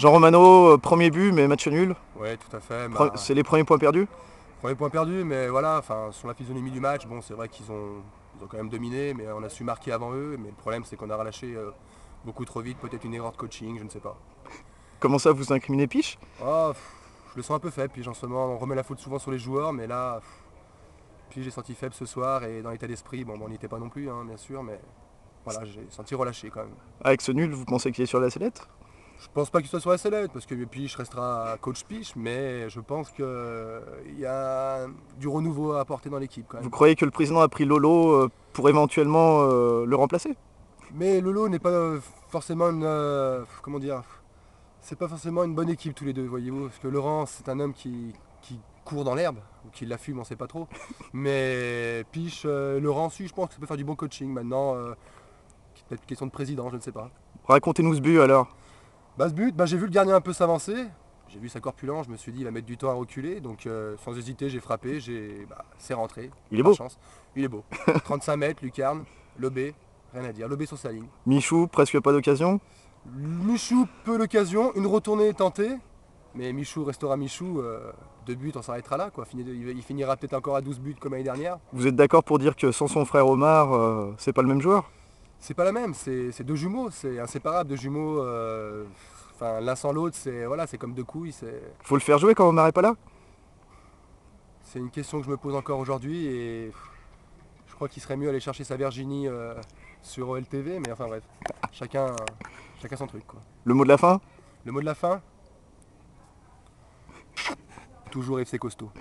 Jean Romano, premier but mais match nul. Ouais, tout à fait. C'est les premiers points perdus. Premier point perdu, mais voilà, enfin, sur la physionomie du match, bon, c'est vrai qu'ils ont quand même dominé, mais on a su marquer avant eux. Mais le problème, c'est qu'on a relâché beaucoup trop vite, peut-être une erreur de coaching, je ne sais pas. Comment ça vous incriminez Piche? Oh, je le sens un peu faible, puis en ce moment, on remet la faute souvent sur les joueurs, mais là, puis j'ai senti faible ce soir, et dans l'état d'esprit, bon, on n'y était pas non plus, hein, bien sûr, mais voilà, j'ai senti relâché quand même. Avec ce nul, vous pensez qu'il est sur la sellette? Je pense pas qu'il soit sur la sellette, parce que Piche restera coach Piche, mais je pense qu'il y a du renouveau à apporter dans l'équipe quand Vous même. croyez que le président a pris Lolo pour éventuellement le remplacer? Mais Lolo n'est pas forcément une. Comment dire. C'est pas forcément une bonne équipe tous les deux, voyez-vous. Parce que Laurent, c'est un homme qui court dans l'herbe, ou qui la fume, on sait pas trop. Mais Piche, Laurent, si, je pense que ça peut faire du bon coaching maintenant. Peut-être une question de président, je ne sais pas. Racontez-nous ce but alors. Bah ce but, j'ai vu le gardien un peu s'avancer. J'ai vu sa corpulence, je me suis dit il va mettre du temps à reculer. Donc sans hésiter, j'ai frappé, c'est rentré. Il est Par beau. chance. Il est beau. 35 mètres, lucarne, lobé, rien à dire. Lobé sur sa ligne. Michou, presque pas d'occasion. Michou, peu l'occasion, une retournée est tentée. Mais Michou restera Michou. Deux buts, on s'arrêtera là. Quoi. Il finira peut-être encore à 12 buts comme l'année dernière. Vous êtes d'accord pour dire que sans son frère Omar, c'est pas le même joueur? C'est pas la même, c'est deux jumeaux, c'est inséparable, deux jumeaux. Enfin, l'un sans l'autre, c'est comme deux couilles. Faut le faire jouer quand Omar est pas là? C'est une question que je me pose encore aujourd'hui et je crois qu'il serait mieux aller chercher sa Virginie sur OLTV, mais enfin bref, chacun, chacun son truc quoi. Le mot de la fin? Le mot de la fin, toujours FC costaud.